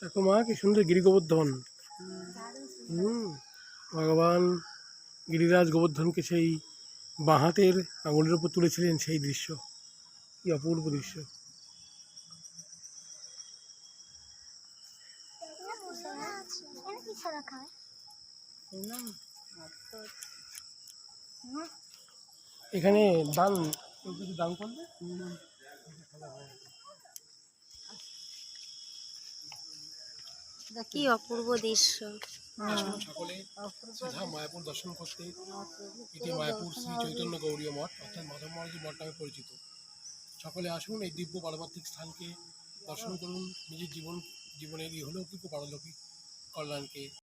দেখো মা কি সুন্দর গিরি গোবর্ধন। ভগবান গিরিরাজ গোবর্ধনকে সেই বাঁ হাতের আঙুলের উপর তুলেছিলেন, সেই দৃশ্য কি অপূর্ব দৃশ্য। এখানে দান, কেউ কিছু দান করবে। কি অপূর্ব দৃশ্য। সকলে সিধা মায়াপুর দর্শন করতে। এটি মায়াপুর শ্রী চৈতন্য গৌরীয় মঠ, অর্থাৎ মাধব মহারাজ মঠ নামে পরিচিত। সকলে আসুন, এই দিব্য পারমার্থিক স্থানকে দর্শন করুন, নিজের জীবনের ইহলৌকিক ও পারলৌকিক কল্যাণকে